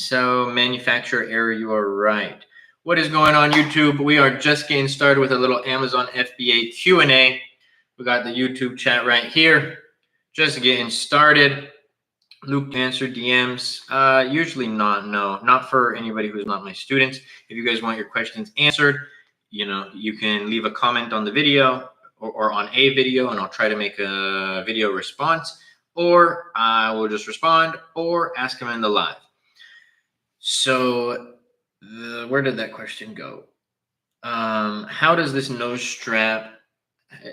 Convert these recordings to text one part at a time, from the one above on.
So manufacturer error, you are right. What is going on, YouTube? We are just getting started with a little Amazon FBA Q&A. We got the YouTube chat right here. Just getting started. Luke, answer DMs. Usually not, no. Not for anybody who's not my students. If you guys want your questions answered, you can leave a comment on the video or on a video, and I'll try to make a video response, or I will just respond or ask them in the live. So where did that question go? How does this nose strap,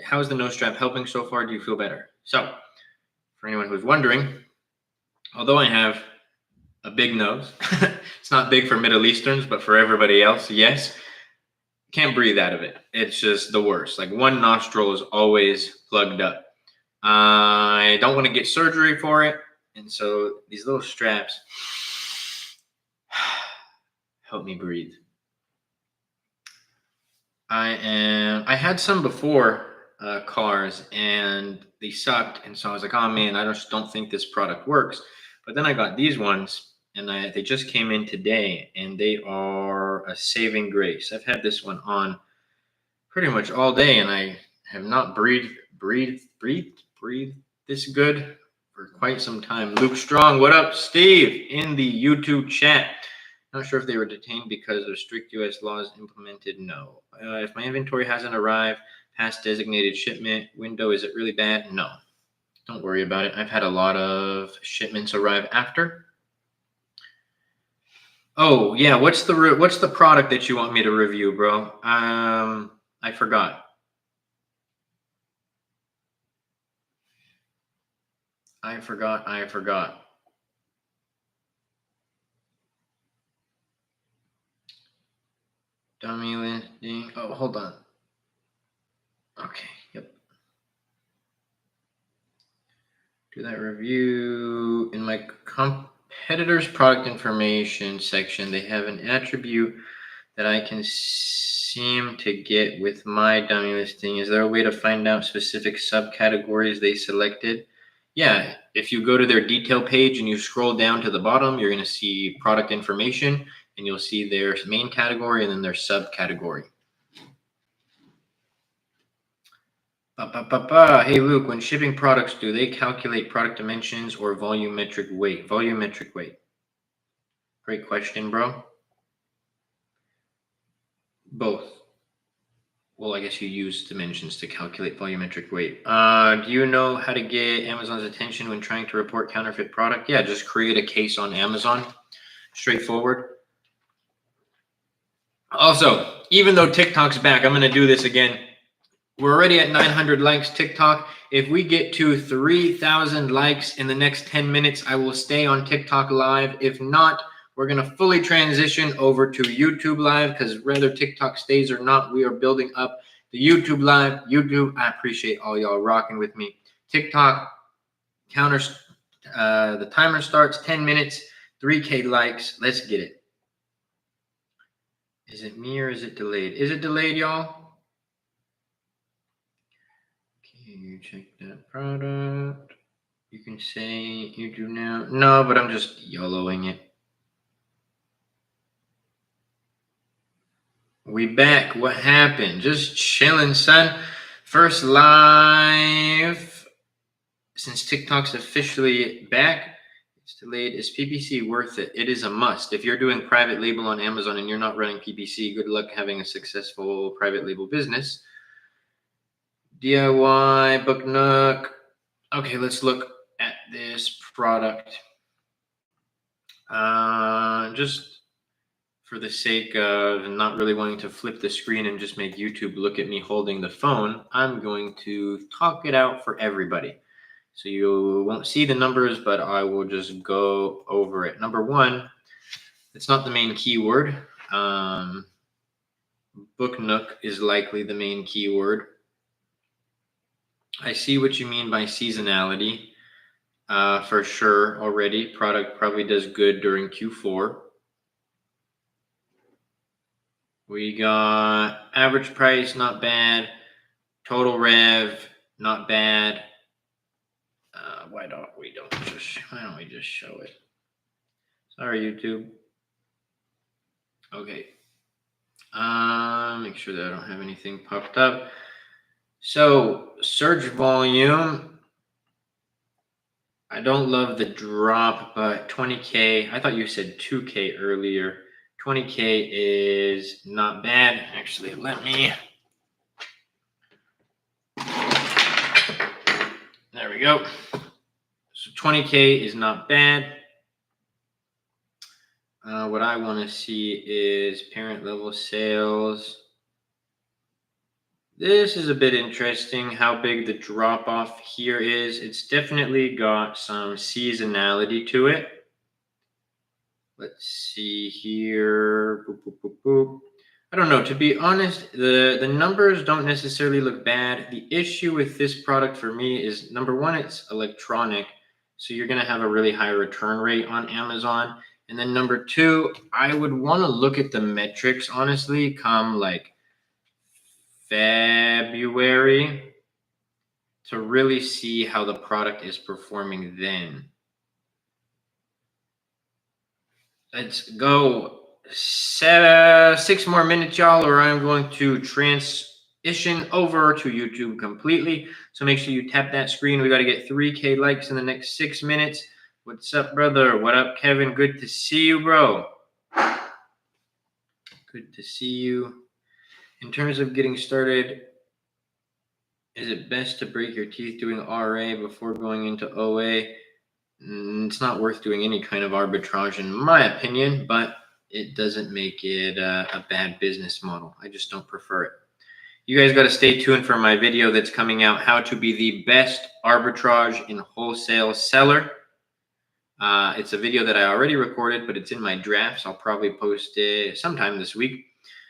how is the nose strap helping so far? Do you feel better? So for anyone who's wondering, although I have a big nose, it's not big for Middle Easterns, but for everybody else, yes, can't breathe out of it. It's just the worst. Like, one nostril is always plugged up. I don't want to get surgery for it. And so these little straps help me breathe. I had some before cars, and they sucked. And so I was like, oh man, I just don't think this product works. But then I got these ones, and they just came in today, and they are a saving grace. I've had this one on pretty much all day, and I have not breathed this good for quite some time. Luke Strong, what up? Steve in the YouTube chat. Not sure if they were detained because of strict U.S. laws implemented. No. If my inventory hasn't arrived past designated shipment window, is it really bad? No. Don't worry about it. I've had a lot of shipments arrive after. Oh, yeah. What's the product that you want me to review, bro? I forgot. I forgot. Dummy listing. Oh, hold on. Okay. Yep. Do that review. In my competitor's product information section, they have an attribute that I can seem to get with my dummy listing. Is there a way to find out specific subcategories they selected? Yeah, if you go to their detail page and you scroll down to the bottom, you're going to see product information, and you'll see their main category and then their subcategory. Hey, Luke, when shipping products, do they calculate product dimensions or volumetric weight? Volumetric weight. Great question, bro. Both. Well, I guess you use dimensions to calculate volumetric weight. Do you know how to get Amazon's attention when trying to report counterfeit product? Yeah, just create a case on Amazon. Straightforward. Also, even though TikTok's back, I'm going to do this again. We're already at 900 likes, TikTok. If we get to 3,000 likes in the next 10 minutes, I will stay on TikTok live. If not, we're going to fully transition over to YouTube live, because whether TikTok stays or not, we are building up the YouTube live. YouTube, I appreciate all y'all rocking with me. TikTok, the timer starts 10 minutes, 3K likes. Let's get it. Is it me or is it delayed? Is it delayed, y'all? You check that product. You can say you do now. No, but I'm just YOLOing it. We back. What happened? Just chilling, son. First live since TikTok's officially back. It's delayed. Is PPC worth it? It is a must. If you're doing private label on Amazon and you're not running PPC, good luck having a successful private label business. DIY, Book Nook. Okay, let's look at this product. Just for the sake of not really wanting to flip the screen and just make YouTube look at me holding the phone, I'm going to talk it out for everybody. So you won't see the numbers, but I will just go over it. Number one, it's not the main keyword. Book Nook is likely the main keyword. I see what you mean by seasonality. For sure already. Product probably does good during Q4. We got average price, not bad. Total rev, not bad. Why don't we just show it? Sorry, YouTube. Okay. Make sure that I don't have anything popped up. So search volume. I don't love the drop, but 20K. I thought you said 2K earlier. 20K is not bad. Actually, let me. There we go. So 20K is not bad. What I want to see is parent level sales. This is a bit interesting how big the drop off here is. It's definitely got some seasonality to it. Let's see here. Boop, boop, boop, boop. I don't know. To be honest, the numbers don't necessarily look bad. The issue with this product for me is, number one, it's electronic. So you're going to have a really high return rate on Amazon. And then number two, I would want to look at the metrics, honestly, come like February to really see how the product is performing then. Let's go 6 more minutes, y'all, or I'm going to transition over to YouTube completely. So make sure you tap that screen. We got to get 3K likes in the next 6 minutes. What's up, brother? What up, Kevin? Good to see you, bro. Good to see you. In terms of getting started, is it best to break your teeth doing RA before going into OA? It's not worth doing any kind of arbitrage, in my opinion, but it doesn't make it a bad business model. I just don't prefer it. You guys got to stay tuned for my video that's coming out, how to be the best arbitrage in wholesale seller. It's a video that I already recorded, but it's in my drafts. I'll probably post it sometime this week.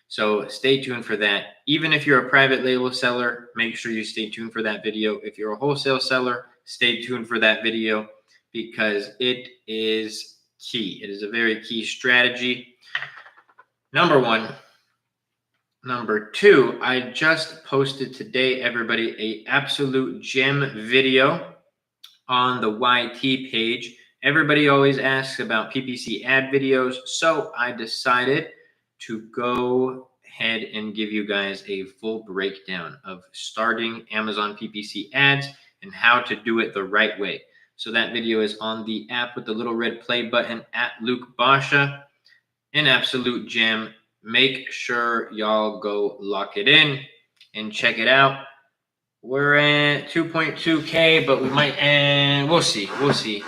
So stay tuned for that. Even if you're a private label seller, make sure you stay tuned for that video. If you're a wholesale seller, stay tuned for that video because it is key. It is a very key strategy. Number one. Number two, I just posted today, everybody, a absolute gem video on the YT page. Everybody always asks about PPC ad videos, so I decided to go ahead and give you guys a full breakdown of starting Amazon PPC ads and how to do it the right way. So that video is on the app with the little red play button at Luke Basha. An absolute gem. Make sure y'all go lock it in and check it out. We're at 2.2K, but we might, and we'll see. We'll see.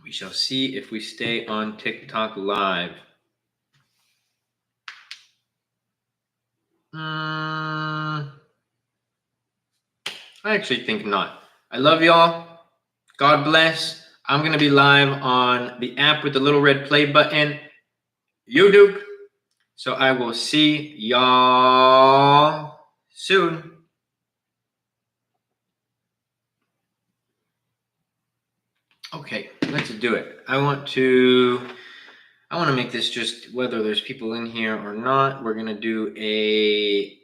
We shall see if we stay on TikTok live. I actually think not. I love y'all. God bless. I'm going to be live on the app with the little red play button, YouTube. So I will see y'all soon. Okay, let's do it. I want to make this just whether there's people in here or not. We're going to do a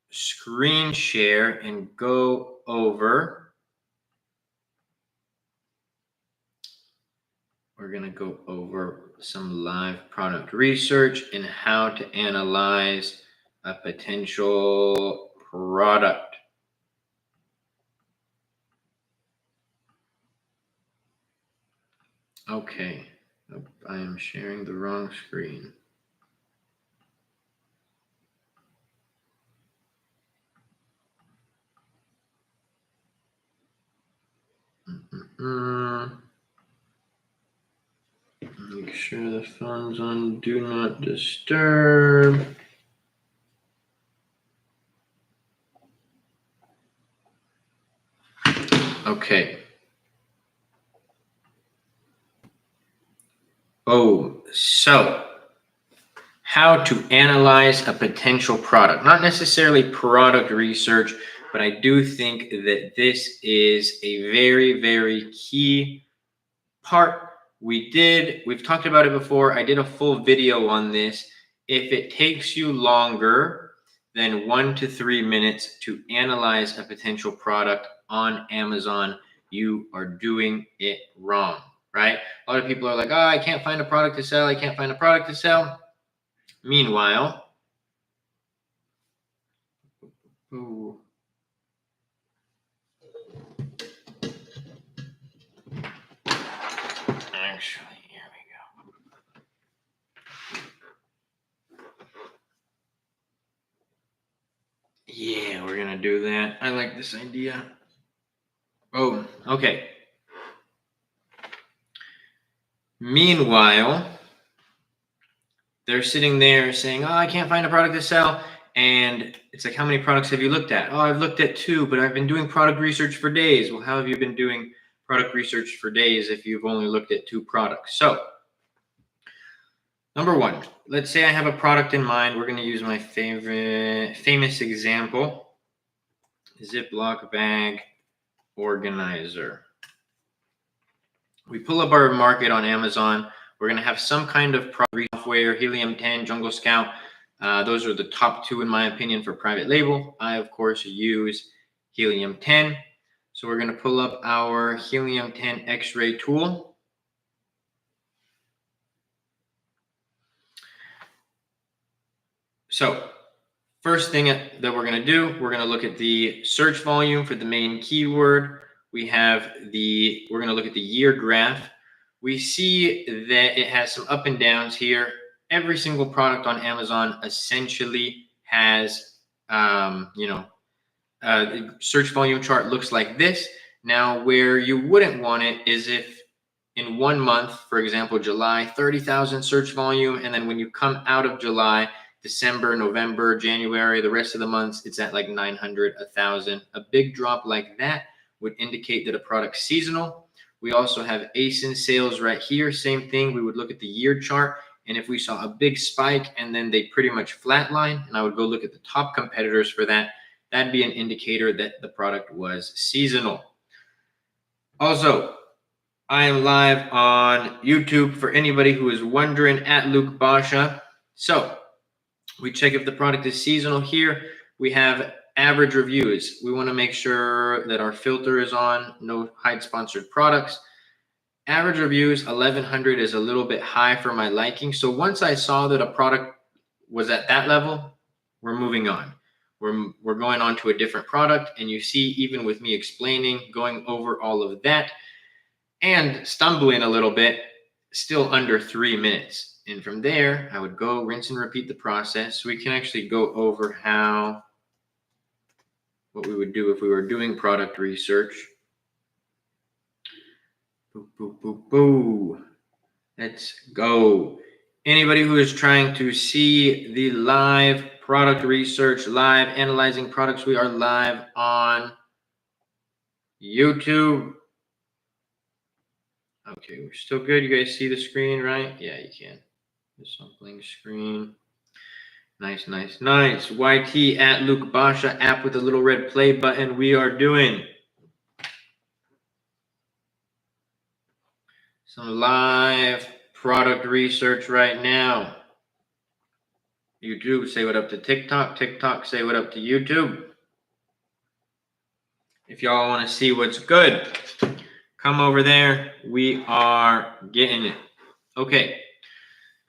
screen share and go over. We're going to go over some live product research and how to analyze a potential product. Okay, I am sharing the wrong screen. Make sure the phone's on Do Not Disturb. Okay. Oh, so how to analyze a potential product. Not necessarily product research, but I do think that this is a very, very key part. We've talked about it before. I did a full video on this. If it takes you longer than 1 to 3 minutes to analyze a potential product on Amazon, you are doing it wrong. right? A lot of people are like, oh, I can't find a product to sell. I can't find a product to sell. Meanwhile, ooh, actually, here we go. Yeah, we're going to do that. I like this idea. Oh, okay. Meanwhile, they're sitting there saying, oh, I can't find a product to sell. And it's like, how many products have you looked at? Oh, I've looked at 2, but I've been doing product research for days. Well, how have you been doing product research for days if you've only looked at 2 products? So, number 1, let's say I have a product in mind. We're going to use my famous example, Ziploc bag organizer. We pull up our market on Amazon. We're going to have some kind of software, Helium 10, Jungle Scout. Those are the top 2, in my opinion, for private label. I, of course, use Helium 10. So we're going to pull up our Helium 10 X-ray tool. So first thing that we're going to do, we're going to look at the search volume for the main keyword. We're going to look at the year graph. We see that it has some up and downs here. Every single product on Amazon essentially has, the search volume chart looks like this. Now, where you wouldn't want it is if in 1 month, for example, July, 30,000 search volume, and then when you come out of July, December, November, January, the rest of the months, it's at like 900, 1,000. A big drop like that would indicate that a product's seasonal. We also have ASIN sales right here. Same thing. We would look at the year chart, and if we saw a big spike and then they pretty much flatline, and I would go look at the top competitors for that, that'd be an indicator that the product was seasonal. Also, I am live on YouTube for anybody who is wondering, at Luke Basha. So we check if the product is seasonal here. We have average reviews. We want to make sure that our filter is on, no hide sponsored products. Average reviews, 1,100 is a little bit high for my liking. So once I saw that a product was at that level, we're moving on. We're going on to a different product. And you see, even with me explaining, going over all of that, and stumbling a little bit, still under 3 minutes. And from there, I would go rinse and repeat the process. So we can actually go over what we would do if we were doing product research. Boo, boo, boo, boo. Let's go. Anybody who is trying to see the live product research, live analyzing products, we are live on YouTube. Okay, we're still good. You guys see the screen, right? Yeah, you can. The sampling screen. Nice, nice, nice. YT at Luke Basha app with a little red play button. We are doing some live product research right now. YouTube, say what up to TikTok. TikTok, say what up to YouTube. If y'all want to see what's good, come over there. We are getting it. Okay,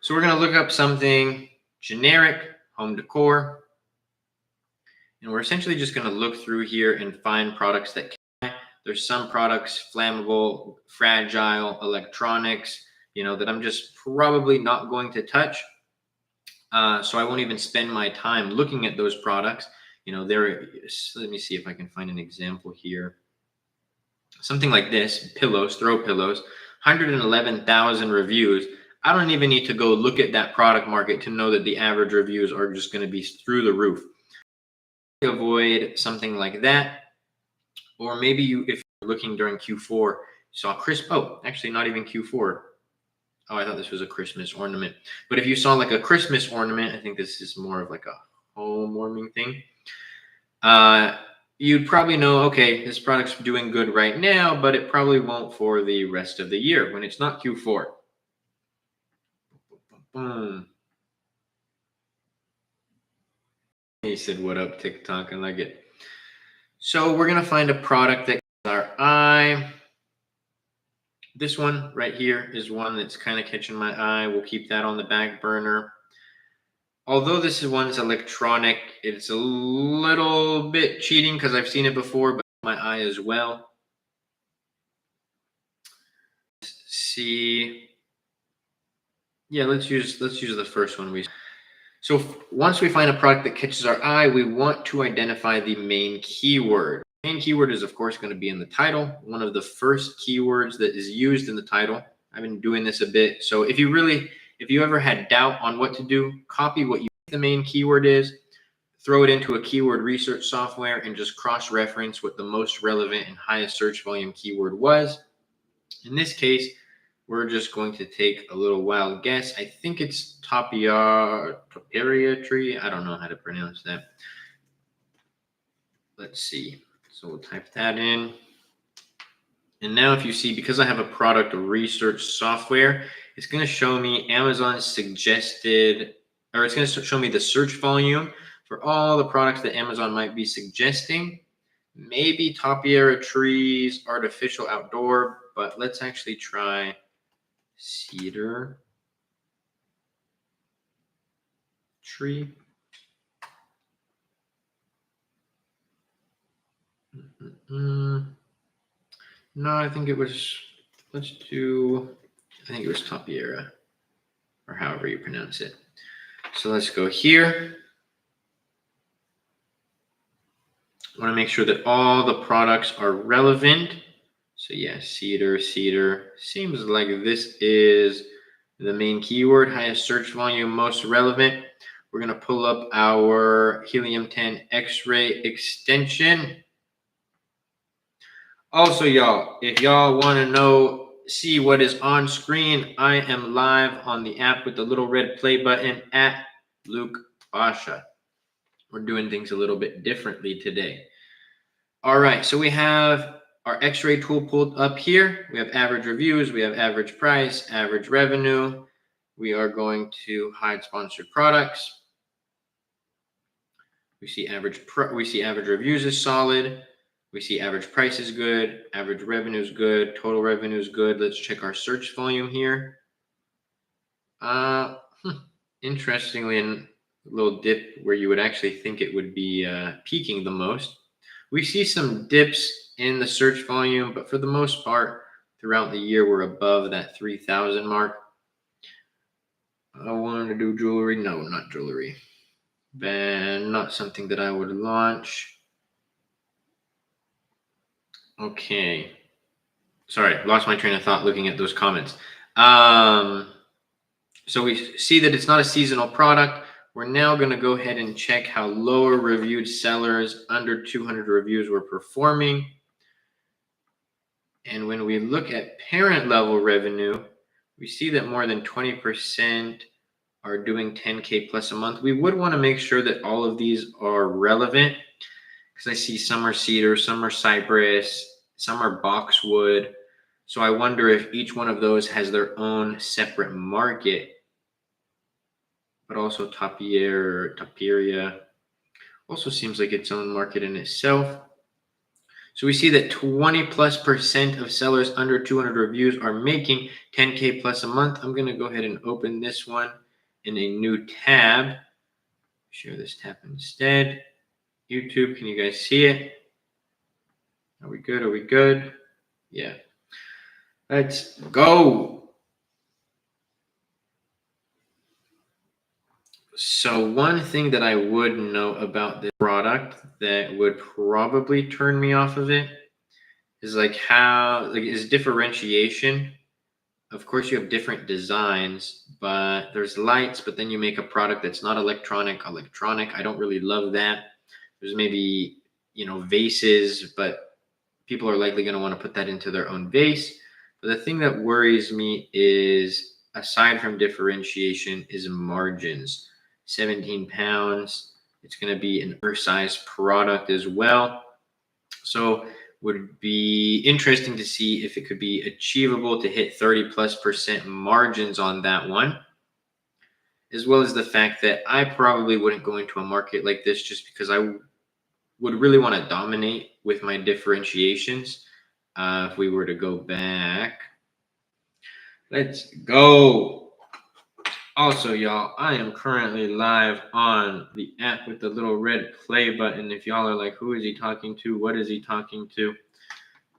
so we're going to look up something generic, home decor. And we're essentially just going to look through here and find products that can. There's some products, flammable, fragile, electronics, that I'm just probably not going to touch. So I won't even spend my time looking at those products. Let me see if I can find an example here. Something like this, pillows, throw pillows, 111,000 reviews. I don't even need to go look at that product market to know that the average reviews are just going to be through the roof. Avoid something like that. Or maybe if you're looking during Q4, saw actually not even Q4. Oh, I thought this was a Christmas ornament. But if you saw like a Christmas ornament, I think this is more of like a home warming thing. You'd probably know, okay, this product's doing good right now, but it probably won't for the rest of the year when it's not Q4. Boom. He said, what up, TikTok? I like it. So we're going to find a product that catches our eye. This one right here is one that's kind of catching my eye. We'll keep that on the back burner. Although this is one's electronic, it's a little bit cheating because I've seen it before, but my eye as well. Let's see. Yeah, let's use the first one. So once we find a product that catches our eye, we want to identify the main keyword. The main keyword is, of course, going to be in the title. One of the first keywords that is used in the title. I've been doing this a bit. So if you ever had doubt on what to do, copy what you think the main keyword is, throw it into a keyword research software, and just cross-reference what the most relevant and highest search volume keyword was. In this case, we're just going to take a little wild guess. I think it's topiary tree. I don't know how to pronounce that. Let's see. So we'll type that in. And now if you see, because I have a product research software, it's going to show me Amazon's suggested, or it's going to show me the search volume for all the products that Amazon might be suggesting. Maybe topiary trees, artificial outdoor, but let's actually try cedar tree. No, I think it was, I think it was topiary, or however you pronounce it. So let's go here. I want to make sure that all the products are relevant. So yeah, cedar. Seems like this is the main keyword, highest search volume, most relevant. We're going to pull up our Helium-10 X-ray extension. Also, y'all, if y'all want to see what is on screen, I am live on the app with the little red play button at Luke Basha. We're doing things a little bit differently today. All right, so we have our X-ray tool pulled up here. We have average reviews, we have average price, average revenue. We are going to hide sponsored products. We see average reviews is solid. We see average price is good, average revenue is good, total revenue is good. Let's check our search volume here. Interestingly, a little dip where you would actually think it would be peaking the most. We see some dips in the search volume, but for the most part, throughout the year, we're above that 3,000 mark. I wanted to do jewelry. No, not jewelry. And not something that I would launch. Okay. Sorry, lost my train of thought looking at those comments. So we see that it's not a seasonal product. We're now going to go ahead and check how lower reviewed sellers under 200 reviews were performing. And when we look at parent level revenue, we see that more than 20% are doing 10K plus a month. We would want to make sure that all of these are relevant, because I see some are cedar, some are cypress, some are boxwood. So I wonder if each one of those has their own separate market. But also topiary also seems like its own market in itself. So we see that 20+% of sellers under 200 reviews are making 10K plus a month. I'm going to go ahead and open this one in a new tab. Share this tab instead. YouTube, can you guys see it? Are we good? Yeah. Let's go. So one thing that I would know about this product that would probably turn me off of it is is differentiation. Of course, you have different designs, but there's lights, but then you make a product that's not electronic. I don't really love that. There's maybe, vases, but people are likely going to want to put that into their own vase. But the thing that worries me is, aside from differentiation, is margins. 17 pounds. It's going to be an oversized product as well. So would be interesting to see if it could be achievable to hit 30+% margins on that one, as well as the fact that I probably wouldn't go into a market like this just because I would really want to dominate with my differentiations. If we were to go back, Let's go. Also, y'all, I am currently live on the app with the little red play button. If y'all are like, who is he talking to? What is he talking to?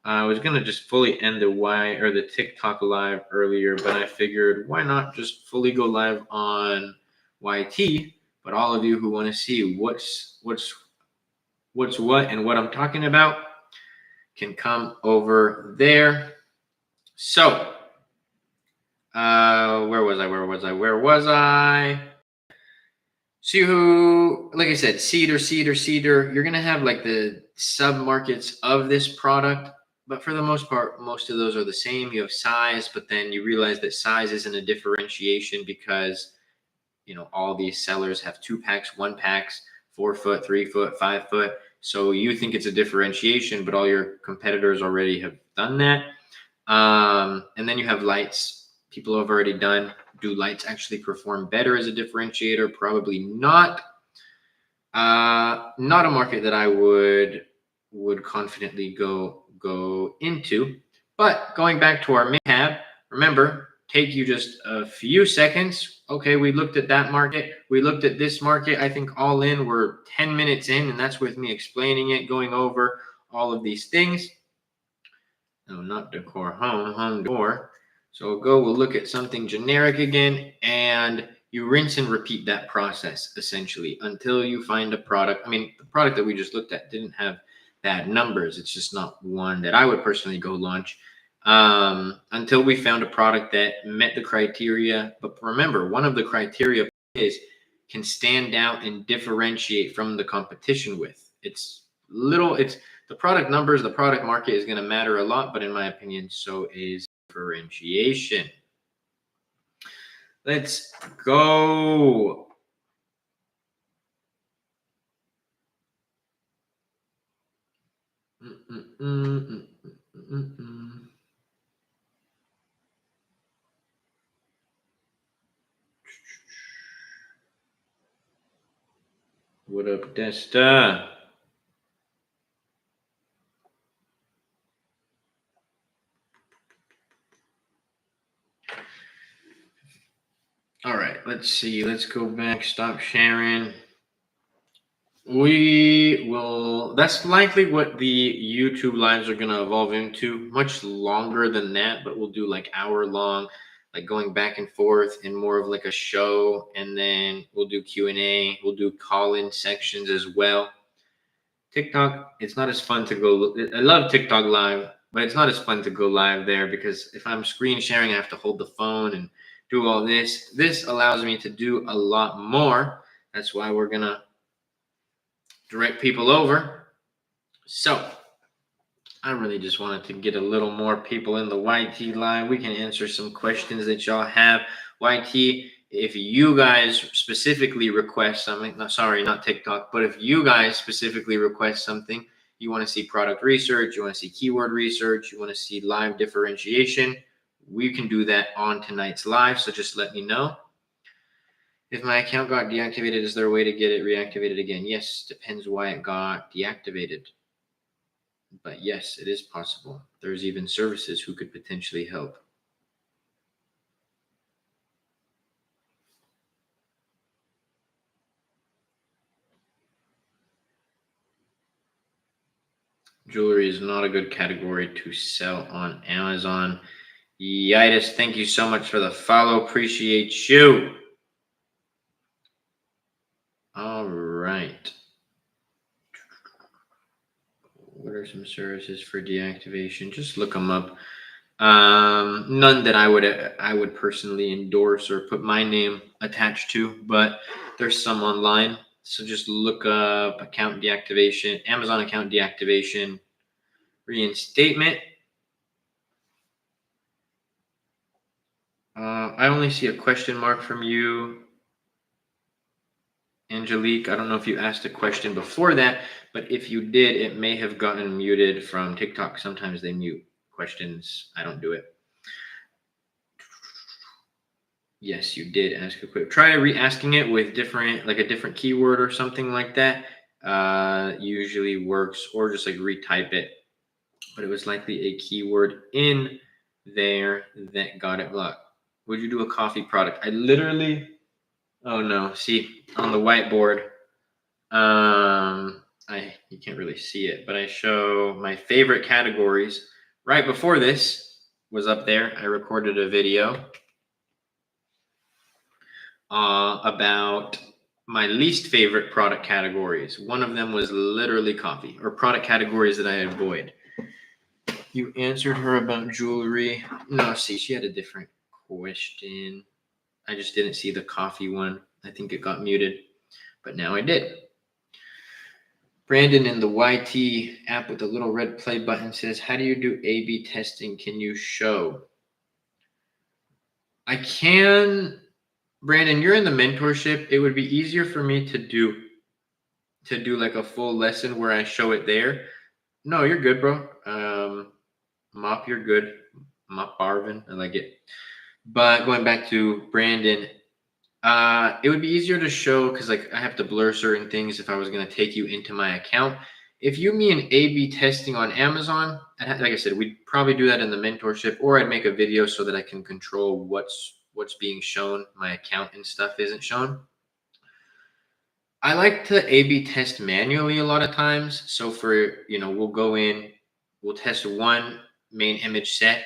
I was gonna just fully end the TikTok live earlier, but I figured why not just fully go live on YT? But all of you who want to see what's what and what I'm talking about can come over there. So, where was I? See who, like I said, cedar. You're gonna have like the sub markets of this product, but for the most part, most of those are the same. You have size, but then you realize that size isn't a differentiation because all these sellers have 2-packs, 1-packs, 4 foot, 3 foot, 5 foot. So you think it's a differentiation, but all your competitors already have done that. And then you have lights. People have already done. Do lights actually perform better as a differentiator? Probably not. Not a market that I would confidently go into. But going back to our main tab, remember, take you just a few seconds. Okay, we looked at that market. We looked at this market. I think all in we're 10 minutes in, and that's with me explaining it, going over all of these things. No, not decor, home decor. So we'll look at something generic again, and you rinse and repeat that process essentially until you find a product. I mean, the product that we just looked at didn't have bad numbers. It's just not one that I would personally go launch until we found a product that met the criteria. But remember, one of the criteria is can stand out and differentiate from the competition with. It's the product numbers, the product market is going to matter a lot, but in my opinion, so is differentiation. Let's go. What up, Desta? All right, let's see. Let's go back. Stop sharing. That's likely what the YouTube lives are going to evolve into. Much longer than that, but we'll do like hour-long, like going back and forth and more of like a show. And then we'll do Q&A. We'll do call-in sections as well. TikTok, it's not as fun to go. I love TikTok live, but it's not as fun to go live there because if I'm screen sharing, I have to hold the phone and do all this. This allows me to do a lot more. That's why we're going to direct people over. So I really just wanted to get a little more people in the YT line. We can answer some questions that y'all have. YT, if you guys specifically request something, not TikTok, but if you guys specifically request something, you want to see product research, you want to see keyword research, you want to see live differentiation, we can do that on tonight's live. So just let me know. If my account got deactivated, is there a way to get it reactivated again? Yes, depends why it got deactivated. But yes, it is possible. There's even services who could potentially help. Jewelry is not a good category to sell on Amazon. Yitis, thank you so much for the follow. Appreciate you. All right. What are some services for deactivation? Just look them up. None that I would personally endorse or put my name attached to, but there's some online. So just look up account deactivation, Amazon account deactivation, reinstatement. I only see a question mark from you, Angelique. I don't know if you asked a question before that, but if you did, it may have gotten muted from TikTok. Sometimes they mute questions. I don't do it. Yes, you did ask a quick. Try re-asking it with a different keyword or something like that. Usually works, or just like retype it. But it was likely a keyword in there that got it blocked. Would you do a coffee product? I literally, oh no, see on the whiteboard, you can't really see it, but I show my favorite categories. Right before this was up there, I recorded a video about my least favorite product categories. One of them was literally coffee, or product categories that I avoid. You answered her about jewelry. No, see, she had a different question. I just didn't see the coffee one. I think it got muted, but now I did. Brandon in the YT app with the little red play button says, how do you do A/B testing? Can you show? I can. Brandon, you're in the mentorship. It would be easier for me to do like a full lesson where I show it there. No, you're good, bro. Mop, you're good. Mop Barvin, I like it. But going back to Brandon, it would be easier to show because like I have to blur certain things if I was going to take you into my account. If you mean A/B testing on Amazon, like I said, we'd probably do that in the mentorship, or I'd make a video so that I can control what's being shown. My account and stuff isn't shown. I like to A/B test manually a lot of times. So for, we'll go in, we'll test one main image set.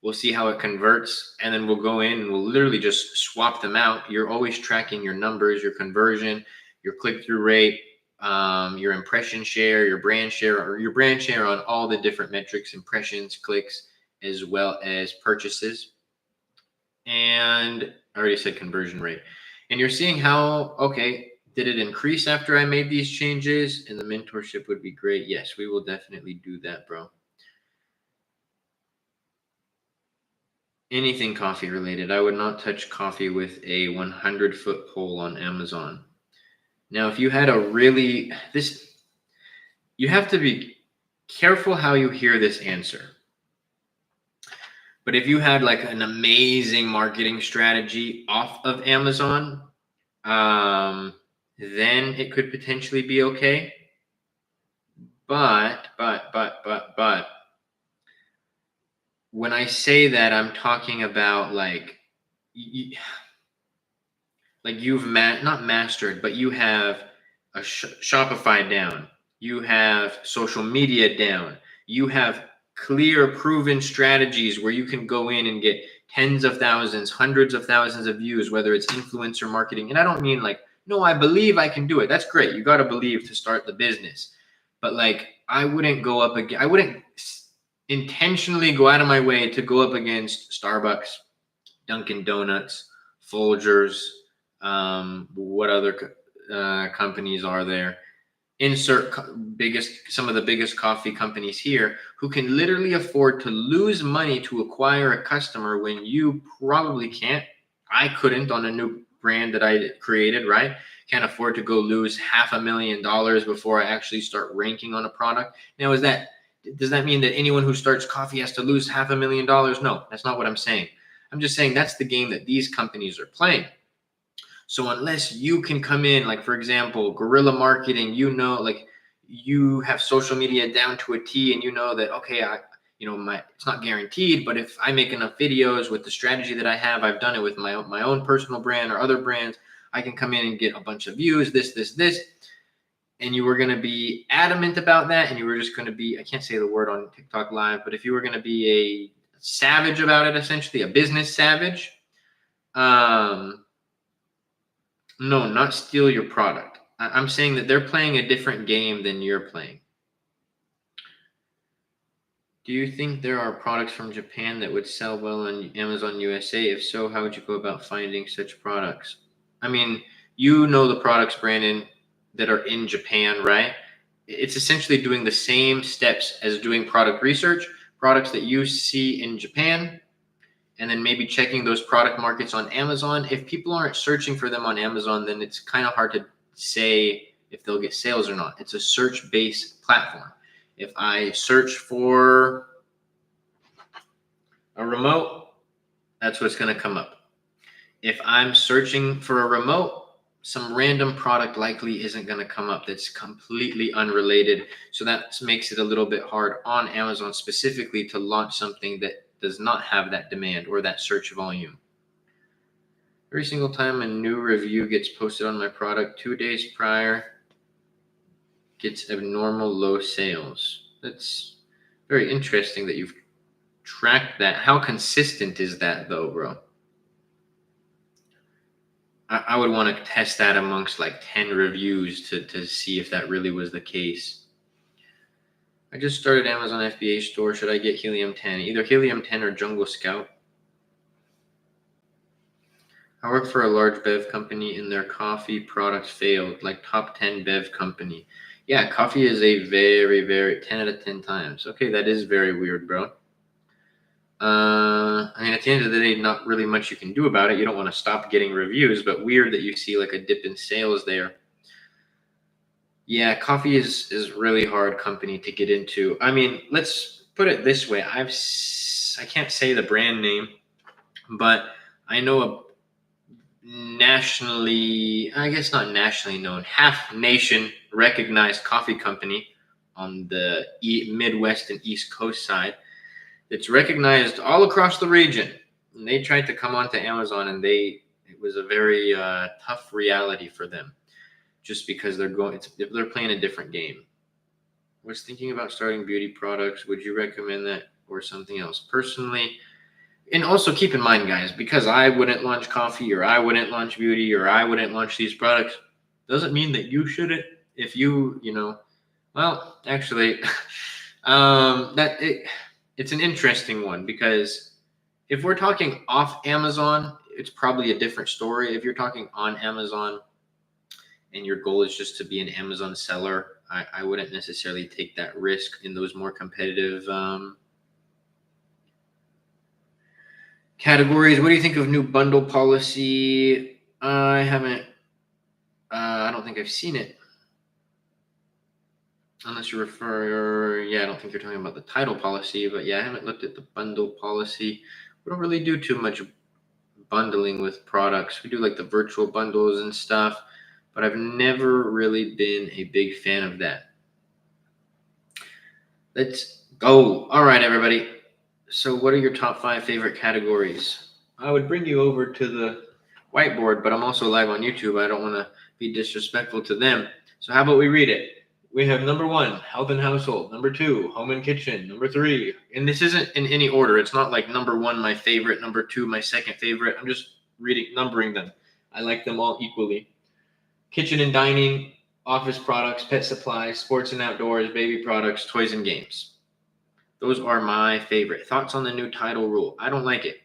We'll see how it converts, and then we'll go in and we'll literally just swap them out. You're always tracking your numbers, your conversion, your click-through rate, your impression share, your brand share on all the different metrics, impressions, clicks, as well as purchases. And I already said conversion rate. And you're seeing how, okay, did it increase after I made these changes? And the mentorship would be great. Yes, we will definitely do that, bro. Anything coffee related. I would not touch coffee with a 100-foot pole on Amazon. Now, if you had you have to be careful how you hear this answer. But if you had like an amazing marketing strategy off of Amazon, then it could potentially be okay. But when I say that, I'm talking about like you've not mastered, but you have a Shopify down. You have social media down. You have clear, proven strategies where you can go in and get tens of thousands, hundreds of thousands of views, whether it's influencer marketing. And I don't mean like, no, I believe I can do it. That's great. You got to believe to start the business. But like, I wouldn't intentionally go out of my way to go up against Starbucks, Dunkin' Donuts, Folgers, what other companies are there? Insert some of the biggest coffee companies here who can literally afford to lose money to acquire a customer when you probably can't. I couldn't on a new brand that I created, right? Can't afford to go lose $500,000 before I actually start ranking on a product. Now, does that mean that anyone who starts coffee has to lose $500,000? No, that's not what I'm saying. I'm just saying that's the game that these companies are playing. So unless you can come in, like for example, guerrilla marketing, like you have social media down to a T, and you know that, okay, it's not guaranteed, but if I make enough videos with the strategy that I have, I've done it with my own personal brand or other brands, I can come in and get a bunch of views, this, and you were going to be adamant about that, and you were just going to be, I can't say the word on TikTok Live, but if you were going to be a savage about it, essentially a business savage, no, not steal your product. I'm saying that they're playing a different game than you're playing. Do you think there are products from Japan that would sell well on Amazon USA? If so, how would you go about finding such products? I mean, you know the products, Brandon, that are in Japan, right? It's essentially doing the same steps as doing product research, products that you see in Japan, and then maybe checking those product markets on Amazon. If people aren't searching for them on Amazon, then it's kind of hard to say if they'll get sales or not. It's a search-based platform. If I search for a remote, that's what's going to come up. If I'm searching for a remote, some random product likely isn't going to come up that's completely unrelated. So that makes it a little bit hard on Amazon specifically to launch something that does not have that demand or that search volume. Every single time a new review gets posted on my product, 2 days prior gets abnormal low sales. That's very interesting that you've tracked that. How consistent is that though, bro? I would want to test that amongst like 10 reviews to see if that really was the case. I just started Amazon FBA store. Should I get Helium 10? Either Helium 10 or Jungle Scout. I work for a large bev company and their coffee products failed, like top 10 bev company. Yeah, coffee is a very, very 10 out of 10 times. Okay, that is very weird, bro. I mean, at the end of the day, not really much you can do about it. You don't want to stop getting reviews, but weird that you see like a dip in sales there. Yeah, coffee is really hard company to get into. I mean, let's put it this way. I can't say the brand name, but I know a nationally, I guess not nationally known, half nation recognized coffee company on the Midwest and East Coast side. It's recognized all across the region. And they tried to come onto Amazon, and it was a very tough reality for them, just because they're playing a different game. I was thinking about starting beauty products. Would you recommend that or something else? Personally, and also keep in mind, guys, because I wouldn't launch coffee or I wouldn't launch beauty or I wouldn't launch these products, doesn't mean that you shouldn't. If well, actually, it's an interesting one, because if we're talking off Amazon, it's probably a different story. If you're talking on Amazon and your goal is just to be an Amazon seller, I wouldn't necessarily take that risk in those more competitive categories. What do you think of new bundle policy? I haven't. I don't think I've seen it. Unless you refer, I don't think you're talking about the title policy, but yeah, I haven't looked at the bundle policy. We don't really do too much bundling with products. We do like the virtual bundles and stuff, but I've never really been a big fan of that. Let's go. All right, everybody. So what are your top 5 favorite categories? I would bring you over to the whiteboard, but I'm also live on YouTube. I don't want to be disrespectful to them. So how about we read it? We have number 1, health and household. Number 2, home and kitchen. Number 3, and this isn't in any order. It's not like number 1, my favorite, number 2, my second favorite. I'm just numbering them. I like them all equally. Kitchen and dining, office products, pet supplies, sports and outdoors, baby products, toys and games. Those are my favorite. Thoughts on the new title rule? I don't like it.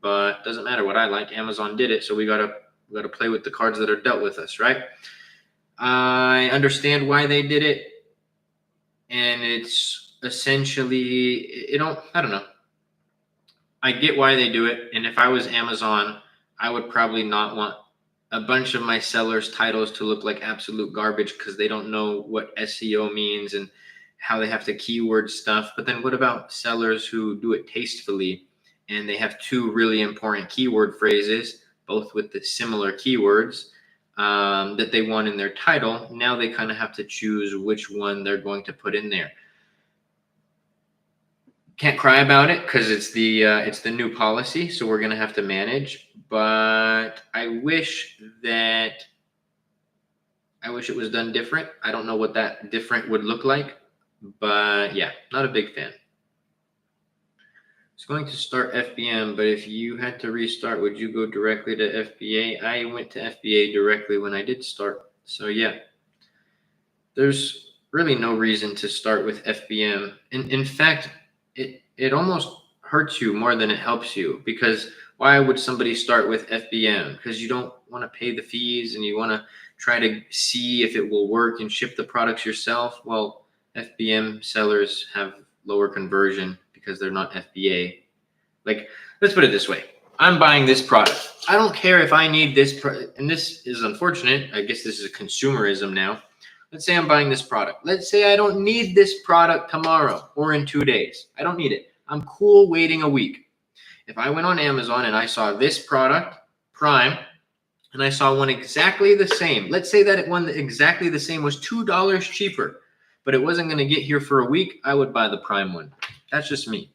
But doesn't matter what I like. Amazon did it, so we gotta play with the cards that are dealt with us, right? I understand why they did it, and it's essentially I don't know. I get why they do it, and if I was Amazon, I would probably not want a bunch of my sellers' titles to look like absolute garbage, because they don't know what SEO means and how they have to keyword stuff. But then what about sellers who do it tastefully and they have 2 really important keyword phrases, both with the similar keywords that they want in their title? Now they kind of have to choose which one they're going to put in there. Can't cry about it because it's the new policy, so we're going to have to manage. But I wish it was done different. I don't know what that different would look like. But yeah, not a big fan. It's going to start FBM, but if you had to restart, would you go directly to FBA? I went to FBA directly when I did start. So yeah, there's really no reason to start with FBM. In fact, it almost hurts you more than it helps you, because why would somebody start with FBM? Because you don't want to pay the fees and you want to try to see if it will work and ship the products yourself. Well, FBM sellers have lower conversion because they're not FBA. Like, let's put it this way. I'm buying this product. I don't care if I need this, and this is unfortunate. I guess this is a consumerism now. Let's say I'm buying this product. Let's say I don't need this product tomorrow or in 2 days. I don't need it. I'm cool waiting a week. If I went on Amazon and I saw this product, Prime, and I saw one exactly the same. Let's say that one exactly the same was $2 cheaper, but it wasn't going to get here for a week, I would buy the Prime one. That's just me.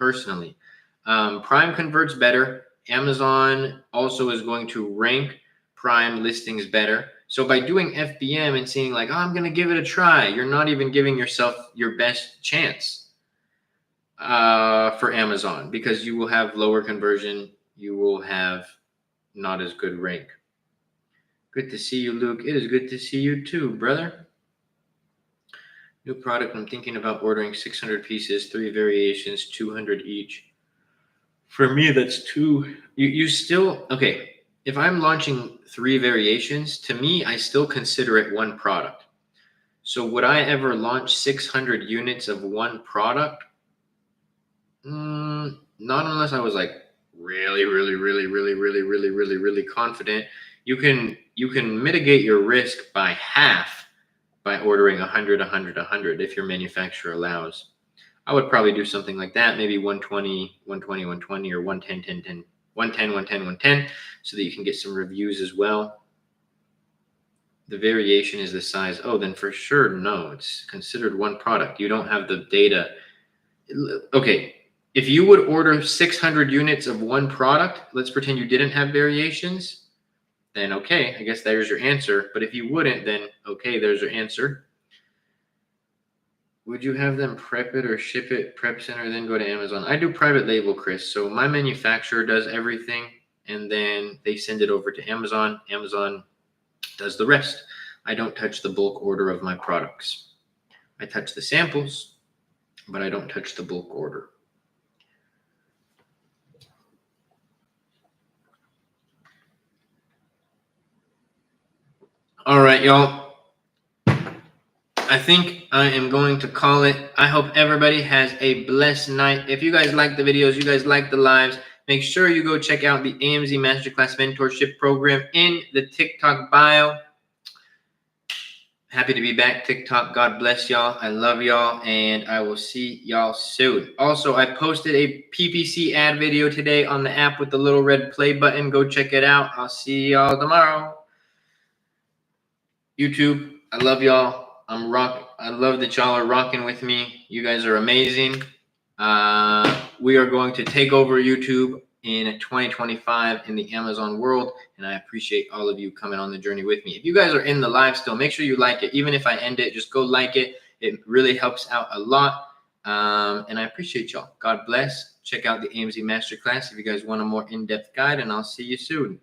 personally. Prime converts better. Amazon also is going to rank Prime listings better. So by doing FBM and saying like, oh, I'm going to give it a try, you're not even giving yourself your best chance for Amazon, because you will have lower conversion. You will have not as good rank. Good to see you, Luke. It is good to see you too, brother. New product. I'm thinking about ordering 600 pieces, 3 variations, 200 each. For me, that's too. You still okay. If I'm launching 3 variations, to me, I still consider it one product. So would I ever launch 600 units of one product? Not unless I was like really confident. You can mitigate your risk by half by ordering 100 if your manufacturer allows. I would probably do something like that, maybe 120, or 110, 110, so that you can get some reviews as well. The variation is the size. Oh, then for sure, no, it's considered one product. You don't have the data. Okay, if you would order 600 units of one product, let's pretend you didn't have variations, then okay, I guess there's your answer. But if you wouldn't, then okay, there's your answer. Would you have them prep it or ship it prep center, then go to Amazon? I do private label, Chris. So my manufacturer does everything, and then they send it over to Amazon. Amazon does the rest. I don't touch the bulk order of my products. I touch the samples, but I don't touch the bulk order. All right, y'all. I think I am going to call it. I hope everybody has a blessed night. If you guys like the videos, you guys like the lives, make sure you go check out the AMZ Masterclass Mentorship Program in the TikTok bio. Happy to be back, TikTok. God bless y'all. I love y'all, and I will see y'all soon. Also, I posted a PPC ad video today on the app with the little red play button. Go check it out. I'll see y'all tomorrow. YouTube, I love y'all. I love that y'all are rocking with me. You guys are amazing. We are going to take over YouTube in 2025 in the Amazon world, and I appreciate all of you coming on the journey with me. If you guys are in the live still, make sure you like it. Even if I end it, just go like it. It really helps out a lot, and I appreciate y'all. God bless. Check out the AMZ Masterclass if you guys want a more in-depth guide, and I'll see you soon.